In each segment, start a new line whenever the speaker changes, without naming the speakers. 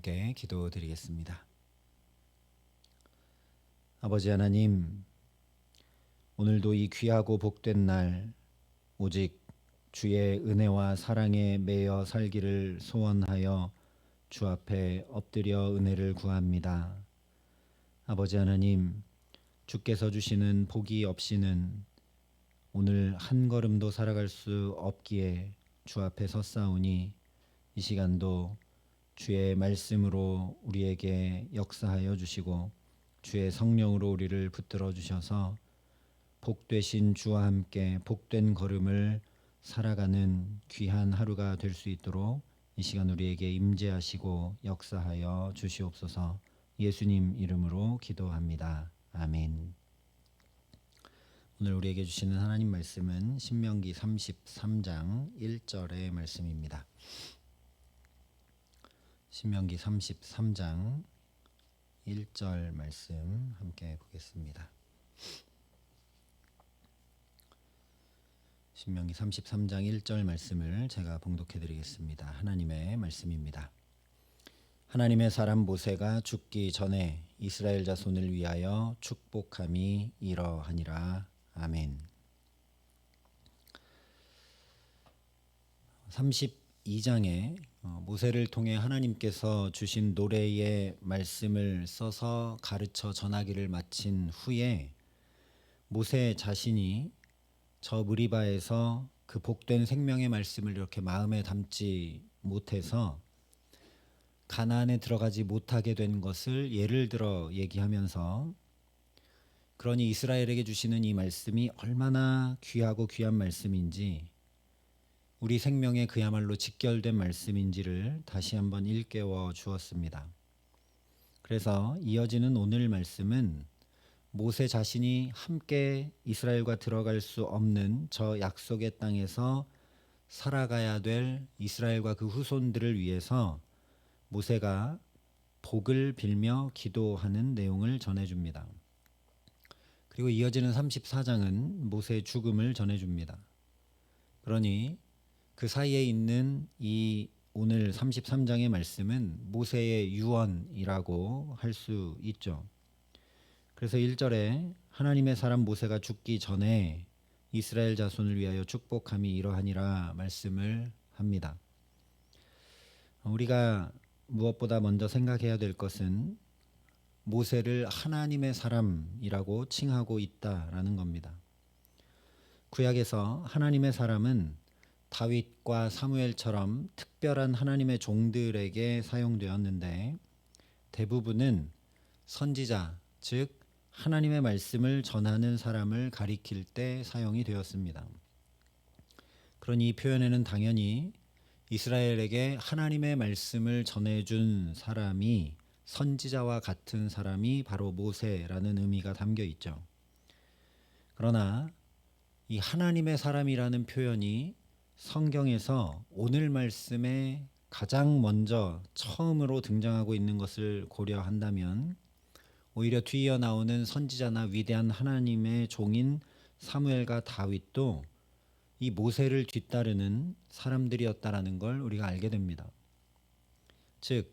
함께 기도드리겠습니다. 아버지 하나님, 오늘도 이 귀하고 복된 날 오직 주의 은혜와 사랑에 매여 살기를 소원하여 주 앞에 엎드려 은혜를 구합니다. 아버지 하나님, 주께서 주시는 복이 없이는 오늘 한 걸음도 살아갈 수 없기에 주 앞에 섰사오니 이 시간도 주의 말씀으로 우리에게 역사하여 주시고 주의 성령으로 우리를 붙들어 주셔서 복되신 주와 함께 복된 걸음을 살아가는 귀한 하루가 될 수 있도록 이 시간 우리에게 임재하시고 역사하여 주시옵소서. 예수님 이름으로 기도합니다. 아멘. 오늘 우리에게 주시는 하나님 말씀은 신명기 33장 1절의 말씀입니다. 신명기 33장 1절 말씀 함께 보겠습니다. 신명기 33장 1절 말씀을 제가 봉독해 드리겠습니다. 하나님의 말씀입니다. 하나님의 사람 모세가 죽기 전에 이스라엘 자손을 위하여 축복함이 이러하니라. 아멘. 32장에 모세를 통해 하나님께서 주신 노래의 말씀을 써서 가르쳐 전하기를 마친 후에 모세 자신이 저 무리바에서 그 복된 생명의 말씀을 이렇게 마음에 담지 못해서 가나안에 들어가지 못하게 된 것을 예를 들어 얘기하면서, 그러니 이스라엘에게 주시는 이 말씀이 얼마나 귀하고 귀한 말씀인지, 우리 생명에 그야말로 직결된 말씀인지를 다시 한번 일깨워 주었습니다. 그래서 이어지는 오늘 말씀은 모세 자신이 함께 이스라엘과 들어갈 수 없는 저 약속의 땅에서 살아가야 될 이스라엘과 그 후손들을 위해서 모세가 복을 빌며 기도하는 내용을 전해줍니다. 그리고 이어지는 34장은 모세의 죽음을 전해줍니다. 그러니 그 사이에 있는 이 오늘 33장의 말씀은 모세의 유언이라고 할 수 있죠. 그래서 1절에 하나님의 사람 모세가 죽기 전에 이스라엘 자손을 위하여 축복함이 이러하니라 말씀을 합니다. 우리가 무엇보다 먼저 생각해야 될 것은 모세를 하나님의 사람이라고 칭하고 있다라는 겁니다. 구약에서 하나님의 사람은 다윗과 사무엘처럼 특별한 하나님의 종들에게 사용되었는데, 대부분은 선지자, 즉 하나님의 말씀을 전하는 사람을 가리킬 때 사용이 되었습니다. 그러니 이 표현에는 당연히 이스라엘에게 하나님의 말씀을 전해준 사람이, 선지자와 같은 사람이 바로 모세라는 의미가 담겨 있죠. 그러나 이 하나님의 사람이라는 표현이 성경에서 오늘 말씀에 가장 먼저 처음으로 등장하고 있는 것을 고려한다면 오히려 뒤이어 나오는 선지자나 위대한 하나님의 종인 사무엘과 다윗도 이 모세를 뒤따르는 사람들이었다라는 걸 우리가 알게 됩니다. 즉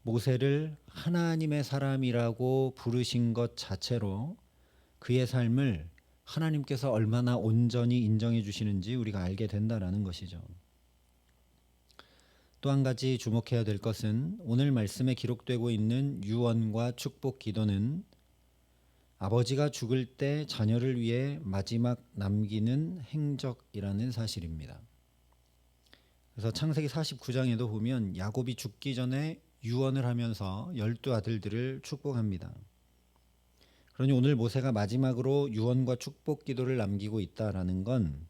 모세를 하나님의 사람이라고 부르신 것 자체로 그의 삶을 하나님께서 얼마나 온전히 인정해 주시는지 우리가 알게 된다라는 것이죠. 또 한 가지 주목해야 될 것은 오늘 말씀에 기록되고 있는 유언과 축복 기도는 아버지가 죽을 때 자녀를 위해 마지막 남기는 행적이라는 사실입니다. 그래서 창세기 49장에도 보면 야곱이 죽기 전에 유언을 하면서 12 아들들을 축복합니다. 그러니 오늘 모세가 마지막으로 유언과 축복 기도를 남기고 있다라는 건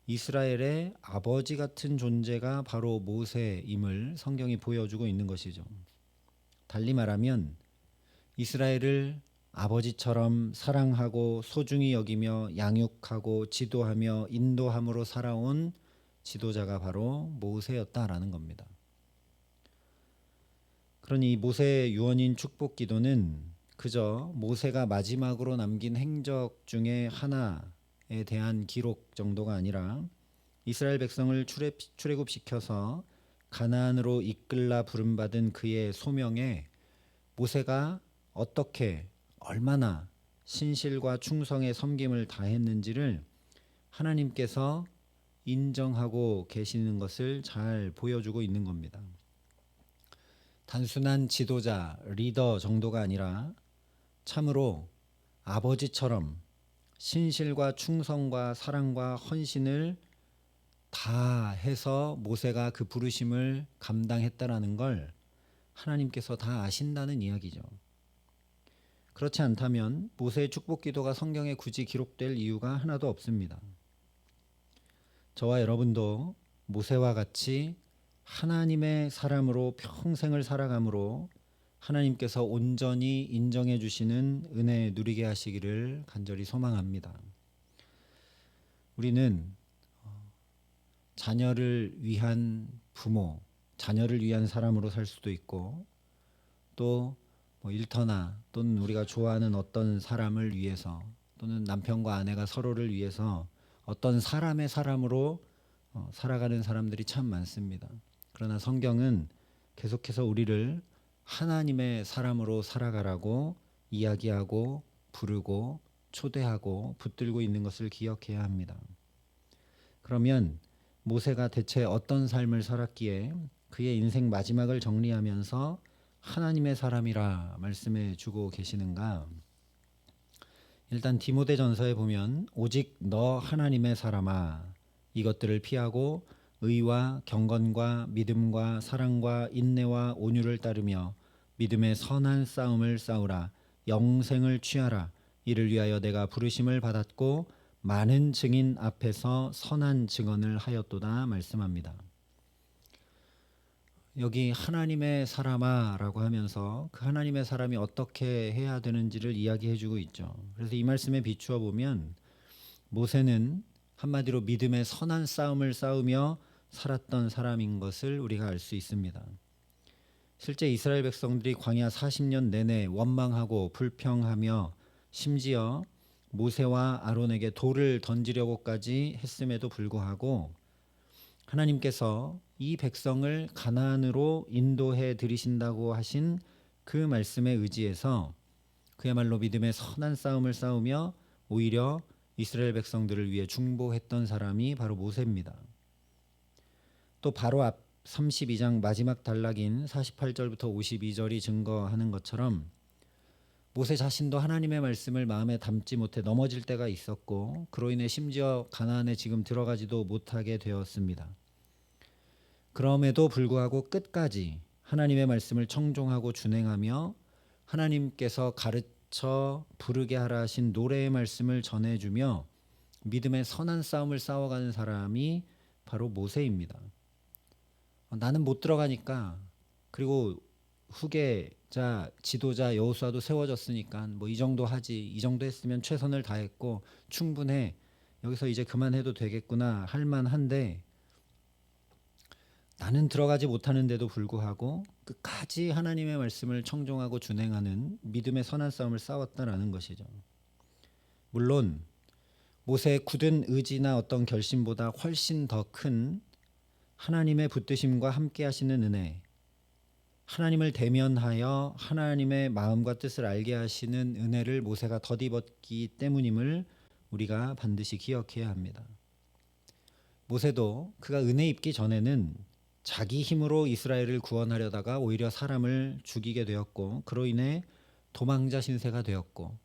이스라엘의 아버지 같은 존재가 바로 모세임을 성경이 보여주고 있는 것이죠. 달리 말하면 이스라엘을 아버지처럼 사랑하고 소중히 여기며 양육하고 지도하며 인도함으로 살아온 지도자가 바로 모세였다라는 겁니다. 그러니 모세의 유언인 축복 기도는 그저 모세가 마지막으로 남긴 행적 중에 하나에 대한 기록 정도가 아니라 이스라엘 백성을 출애굽시켜서 가나안으로 이끌라 부름받은 그의 소명에 모세가 어떻게 얼마나 신실과 충성의 섬김을 다했는지를 하나님께서 인정하고 계시는 것을 잘 보여주고 있는 겁니다. 단순한 지도자, 리더 정도가 아니라 참으로 아버지처럼 신실과 충성과 사랑과 헌신을 다 해서 모세가 그 부르심을 감당했다라는 걸 하나님께서 다 아신다는 이야기죠. 그렇지 않다면 모세의 축복 기도가 성경에 굳이 기록될 이유가 하나도 없습니다. 저와 여러분도 모세와 같이 하나님의 사람으로 평생을 살아감으로 하나님께서 온전히 인정해 주시는 은혜 누리게 하시기를 간절히 소망합니다. 우리는 자녀를 위한 부모, 자녀를 위한 사람으로 살 수도 있고 또 일터나 또는 우리가 좋아하는 어떤 사람을 위해서 또는 남편과 아내가 서로를 위해서 어떤 사람의 사람으로 살아가는 사람들이 참 많습니다. 그러나 성경은 계속해서 우리를 하나님의 사람으로 살아가라고 이야기하고 부르고 초대하고 붙들고 있는 것을 기억해야 합니다. 그러면 모세가 대체 어떤 삶을 살았기에 그의 인생 마지막을 정리하면서 하나님의 사람이라 말씀해 주고 계시는가? 일단 디모데전서에 보면 오직 너 하나님의 사람아 이것들을 피하고 의와 경건과 믿음과 사랑과 인내와 온유를 따르며 믿음의 선한 싸움을 싸우라. 영생을 취하라. 이를 위하여 내가 부르심을 받았고 많은 증인 앞에서 선한 증언을 하였도다 말씀합니다. 여기 하나님의 사람아 라고 하면서 그 하나님의 사람이 어떻게 해야 되는지를 이야기해 주고 있죠. 그래서 이 말씀에 비추어 보면 모세는 한마디로 믿음의 선한 싸움을 싸우며 살았던 사람인 것을 우리가 알 수 있습니다. 실제 이스라엘 백성들이 광야 40년 내내 원망하고 불평하며 심지어 모세와 아론에게 돌을 던지려고까지 했음에도 불구하고 하나님께서 이 백성을 가나안으로 인도해 들이신다고 하신 그 말씀에 의지해서 그야말로 믿음의 선한 싸움을 싸우며 오히려 이스라엘 백성들을 위해 중보했던 사람이 바로 모세입니다. 또 바로 앞 32장 마지막 단락인 48절부터 52절이 증거하는 것처럼 모세 자신도 하나님의 말씀을 마음에 담지 못해 넘어질 때가 있었고 그로 인해 심지어 가나안에 지금 들어가지도 못하게 되었습니다. 그럼에도 불구하고 끝까지 하나님의 말씀을 청종하고 준행하며 하나님께서 가르쳐 부르게 하라 하신 노래의 말씀을 전해주며 믿음의 선한 싸움을 싸워가는 사람이 바로 모세입니다. 나는 못 들어가니까 그리고 후계자 지도자 여호수아도 세워졌으니까 뭐 이 정도 하지 이 정도 했으면 최선을 다했고 충분해 여기서 이제 그만해도 되겠구나 할 만한데 나는 들어가지 못하는데도 불구하고 끝까지 하나님의 말씀을 청종하고 준행하는 믿음의 선한 싸움을 싸웠다라는 것이죠. 물론 모세의 굳은 의지나 어떤 결심보다 훨씬 더 큰 하나님의 붙드심과 함께 하시는 은혜, 하나님을 대면하여 하나님의 마음과 뜻을 알게 하시는 은혜를 모세가 덧입었기 때문임을 우리가 반드시 기억해야 합니다. 모세도 그가 은혜 입기 전에는 자기 힘으로 이스라엘을 구원하려다가 오히려 사람을 죽이게 되었고 그로 인해 도망자 신세가 되었고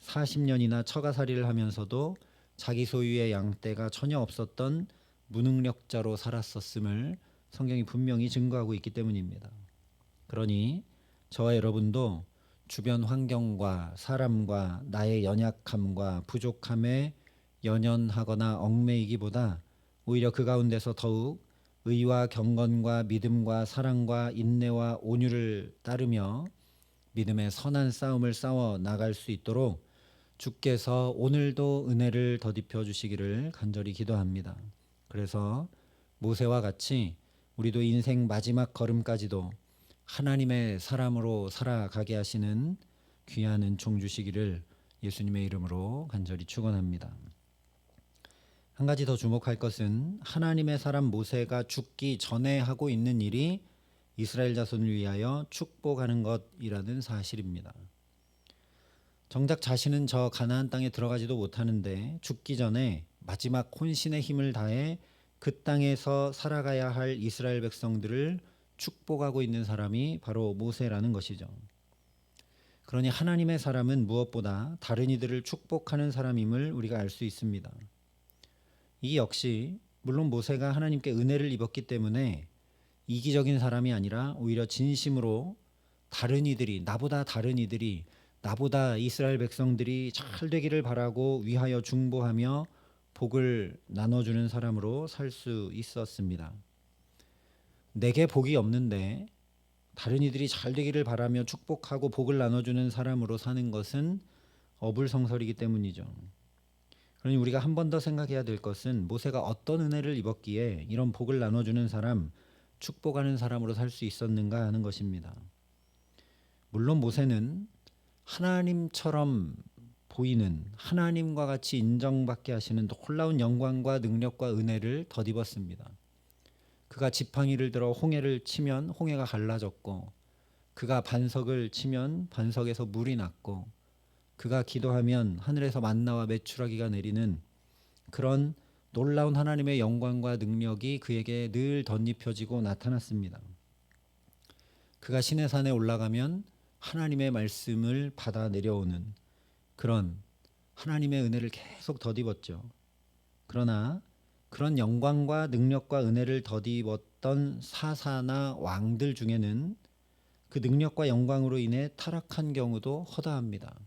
40년이나 처가살이를 하면서도 자기 소유의 양떼가 전혀 없었던 무능력자로 살았었음을 성경이 분명히 증거하고 있기 때문입니다. 그러니 저와 여러분도 주변 환경과 사람과 나의 연약함과 부족함에 연연하거나 얽매이기보다 오히려 그 가운데서 더욱 의와 경건과 믿음과 사랑과 인내와 온유를 따르며 믿음의 선한 싸움을 싸워 나갈 수 있도록 주께서 오늘도 은혜를 더딥혀 주시기를 간절히 기도합니다. 그래서 모세와 같이 우리도 인생 마지막 걸음까지도 하나님의 사람으로 살아가게 하시는 귀한 은총 주시기를 예수님의 이름으로 간절히 축원합니다. 한 가지 더 주목할 것은 하나님의 사람 모세가 죽기 전에 하고 있는 일이 이스라엘 자손을 위하여 축복하는 것이라는 사실입니다. 정작 자신은 저 가나안 땅에 들어가지도 못하는데 죽기 전에 마지막 혼신의 힘을 다해 그 땅에서 살아가야 할 이스라엘 백성들을 축복하고 있는 사람이 바로 모세라는 것이죠. 그러니 하나님의 사람은 무엇보다 다른 이들을 축복하는 사람임을 우리가 알 수 있습니다. 이 역시 물론 모세가 하나님께 은혜를 입었기 때문에 이기적인 사람이 아니라 오히려 진심으로 다른 이들이 나보다 이스라엘 백성들이 잘 되기를 바라고 위하여 중보하며 복을 나눠주는 사람으로 살 수 있었습니다. 내게 복이 없는데 다른 이들이 잘 되기를 바라며 축복하고 복을 나눠주는 사람으로 사는 것은 어불성설이기 때문이죠. 그러니 우리가 한 번 더 생각해야 될 것은 모세가 어떤 은혜를 입었기에 이런 복을 나눠주는 사람, 축복하는 사람으로 살 수 있었는가 하는 것입니다. 물론 모세는 하나님처럼 보이는 하나님과 같이 인정받게 하시는 놀라운 영광과 능력과 은혜를 덧입었습니다. 그가 지팡이를 들어 홍해를 치면 홍해가 갈라졌고, 그가 반석을 치면 반석에서 물이 났고, 그가 기도하면 하늘에서 만나와 메추라기가 내리는 그런 놀라운 하나님의 영광과 능력이 그에게 늘 덧입혀지고 나타났습니다. 그가 시내산에 올라가면 하나님의 말씀을 받아 내려오는 그런 하나님의 은혜를 계속 덧입었죠. 그러나 그런 영광과 능력과 은혜를 덧입었던 사사나 왕들 중에는 그 능력과 영광으로 인해 타락한 경우도 허다합니다.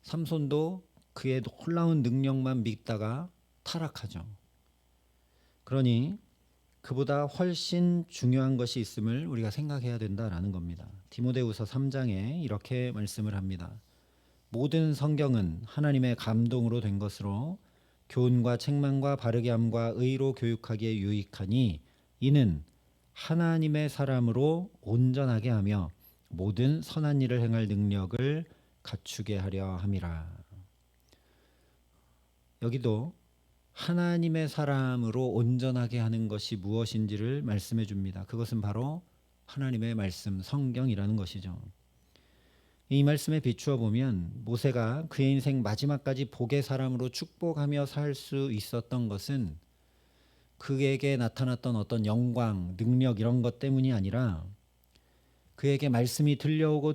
삼손도 그의 놀라운 능력만 믿다가 타락하죠. 그러니 그보다 훨씬 중요한 것이 있음을 우리가 생각해야 된다라는 겁니다. 디모데후서 3장에 이렇게 말씀을 합니다. 모든 성경은 하나님의 감동으로 된 것으로 교훈과 책망과 바르게 함과 의로 교육하기에 유익하니 이는 하나님의 사람으로 온전하게 하며 모든 선한 일을 행할 능력을 갖추게 하려 함이라. 여기도 하나님의 사람으로 온전하게 하는 것이 무엇인지를 말씀해 줍니다. 그것은 바로 하나님의 말씀, 성경이라는 것이죠. 이 말씀에 비추어 보면 모세가 그의 인생 마지막까지 복의 사람으로 축복하며 살 수 있었던 것은 그에게 나타났던 어떤 영광, 능력 이런 것 때문이 아니라 그에게 말씀이 들려오고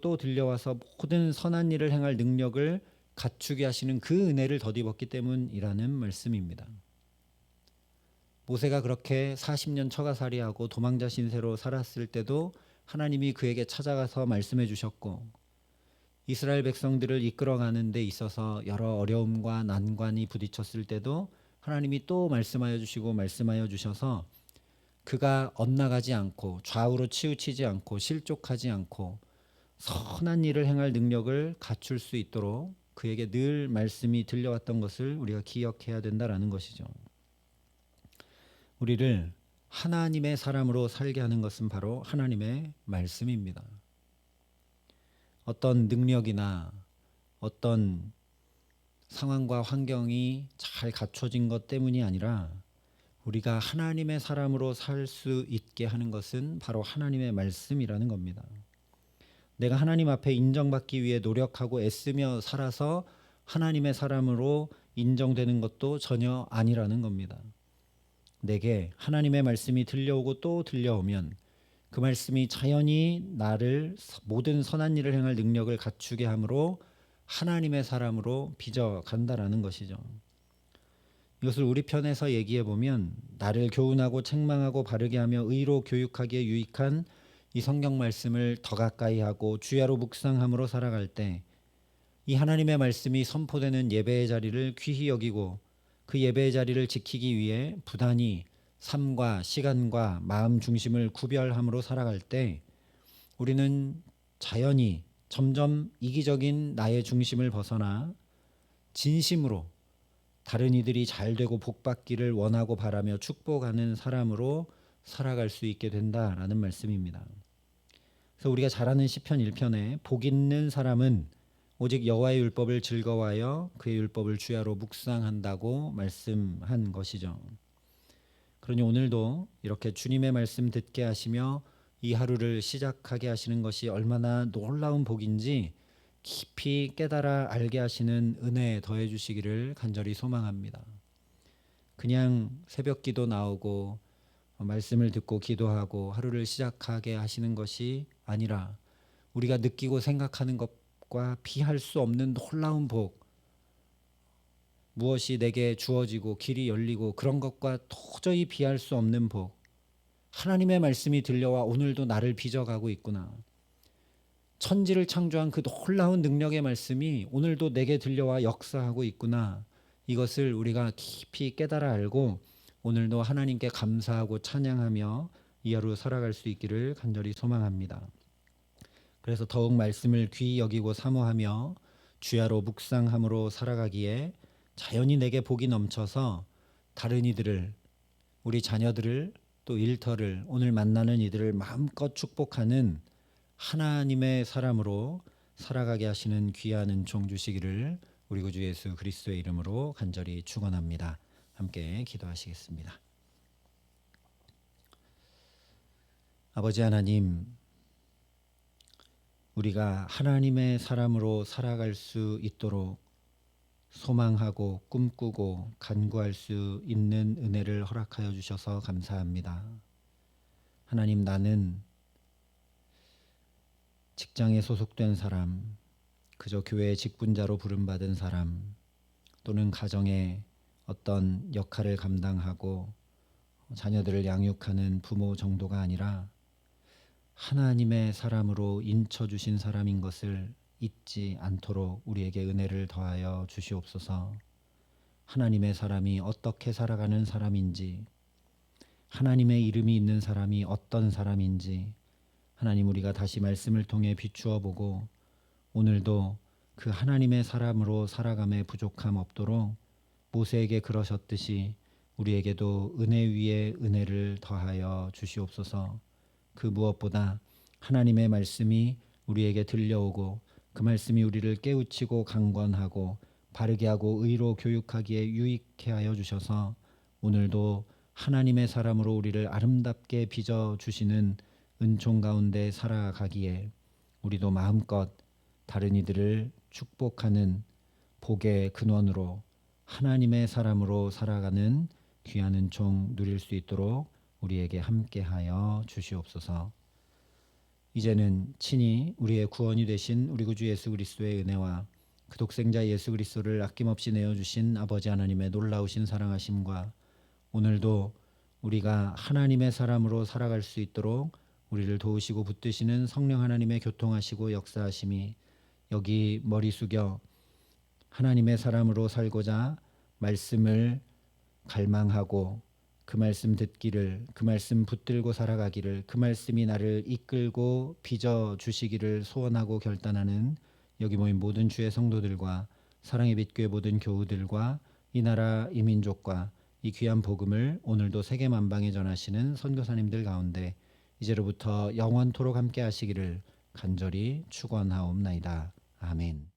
또 들려와서 모든 선한 일을 행할 능력을 갖추게 하시는 그 은혜를 덧입었기 때문이라는 말씀입니다. 모세가 그렇게 40년 처가살이하고 도망자 신세로 살았을 때도 하나님이 그에게 찾아가서 말씀해 주셨고, 이스라엘 백성들을 이끌어가는 데 있어서 여러 어려움과 난관이 부딪혔을 때도 하나님이 또 말씀하여 주시고 말씀하여 주셔서 그가 엇나가지 않고 좌우로 치우치지 않고 실족하지 않고 선한 일을 행할 능력을 갖출 수 있도록 그에게 늘 말씀이 들려왔던 것을 우리가 기억해야 된다라는 것이죠. 우리를 하나님의 사람으로 살게 하는 것은 바로 하나님의 말씀입니다. 어떤 능력이나 어떤 상황과 환경이 잘 갖춰진 것 때문이 아니라 우리가 하나님의 사람으로 살 수 있게 하는 것은 바로 하나님의 말씀이라는 겁니다. 내가 하나님 앞에 인정받기 위해 노력하고 애쓰며 살아서 하나님의 사람으로 인정되는 것도 전혀 아니라는 겁니다. 내게 하나님의 말씀이 들려오고 또 들려오면 그 말씀이 자연히 나를 모든 선한 일을 행할 능력을 갖추게 함으로 하나님의 사람으로 빚어간다라는 것이죠. 이것을 우리 편에서 얘기해 보면 나를 교훈하고 책망하고 바르게 하며 의로 교육하기에 유익한 이 성경 말씀을 더 가까이 하고 주야로 묵상함으로 살아갈 때 이 하나님의 말씀이 선포되는 예배의 자리를 귀히 여기고 그 예배의 자리를 지키기 위해 부단히 삶과 시간과 마음 중심을 구별함으로 살아갈 때 우리는 자연히 점점 이기적인 나의 중심을 벗어나 진심으로 다른 이들이 잘 되고 복받기를 원하고 바라며 축복하는 사람으로 살아갈 수 있게 된다라는 말씀입니다. 그래서 우리가 잘 아는 시편 1편에 복 있는 사람은 오직 여호와의 율법을 즐거워하여 그의 율법을 주야로 묵상한다고 말씀한 것이죠. 그러니 오늘도 이렇게 주님의 말씀 듣게 하시며 이 하루를 시작하게 하시는 것이 얼마나 놀라운 복인지 깊이 깨달아 알게 하시는 은혜 더해 주시기를 간절히 소망합니다. 그냥 새벽 기도 나오고 말씀을 듣고 기도하고 하루를 시작하게 하시는 것이 아니라 우리가 느끼고 생각하는 것과 비할 수 없는 놀라운 복, 무엇이 내게 주어지고 길이 열리고 그런 것과 도저히 비할 수 없는 복, 하나님의 말씀이 들려와 오늘도 나를 빚어가고 있구나. 천지를 창조한 그 놀라운 능력의 말씀이 오늘도 내게 들려와 역사하고 있구나. 이것을 우리가 깊이 깨달아 알고 오늘도 하나님께 감사하고 찬양하며 이 하루 살아갈 수 있기를 간절히 소망합니다. 그래서 더욱 말씀을 귀히 여기고 사모하며 주야로 묵상함으로 살아가기에 자연히 내게 복이 넘쳐서 다른 이들을, 우리 자녀들을, 또 일터를, 오늘 만나는 이들을 마음껏 축복하는 하나님의 사람으로 살아가게 하시는 귀한 은총 주시기를 우리 구주 예수 그리스도의 이름으로 간절히 축원합니다. 함께 기도하시겠습니다. 아버지 하나님, 우리가 하나님의 사람으로 살아갈 수 있도록 소망하고 꿈꾸고 간구할 수 있는 은혜를 허락하여 주셔서 감사합니다. 하나님, 나는 직장에 소속된 사람, 그저 교회의 직분자로 부름받은 사람, 또는 가정의 어떤 역할을 감당하고 자녀들을 양육하는 부모 정도가 아니라 하나님의 사람으로 인쳐주신 사람인 것을 잊지 않도록 우리에게 은혜를 더하여 주시옵소서. 하나님의 사람이 어떻게 살아가는 사람인지, 하나님의 이름이 있는 사람이 어떤 사람인지 하나님, 우리가 다시 말씀을 통해 비추어 보고 오늘도 그 하나님의 사람으로 살아감에 부족함 없도록 모세에게 그러셨듯이 우리에게도 은혜 위에 은혜를 더하여 주시옵소서. 그 무엇보다 하나님의 말씀이 우리에게 들려오고 그 말씀이 우리를 깨우치고 강권하고 바르게 하고 의로 교육하기에 유익케 하여 주셔서 오늘도 하나님의 사람으로 우리를 아름답게 빚어 주시는 은총 가운데 살아가기에 우리도 마음껏 다른 이들을 축복하는 복의 근원으로 하나님의 사람으로 살아가는 귀한 은총 누릴 수 있도록 우리에게 함께하여 주시옵소서. 이제는 친히 우리의 구원이 되신 우리 구주 예수 그리스도의 은혜와 그 독생자 예수 그리스도를 아낌없이 내어주신 아버지 하나님의 놀라우신 사랑하심과 오늘도 우리가 하나님의 사람으로 살아갈 수 있도록 우리를 도우시고 붙드시는 성령 하나님의 교통하시고 역사하심이 여기 머리 숙여 하나님의 사람으로 살고자 말씀을 갈망하고 그 말씀 듣기를, 그 말씀 붙들고 살아가기를, 그 말씀이 나를 이끌고 빚어 주시기를 소원하고 결단하는 여기 모인 모든 주의 성도들과 사랑의 빛교회 모든 교우들과 이 나라 이 민족과 이 귀한 복음을 오늘도 세계 만방에 전하시는 선교사님들 가운데 이제로부터 영원토록 함께 하시기를 간절히 축원하옵나이다. 아멘.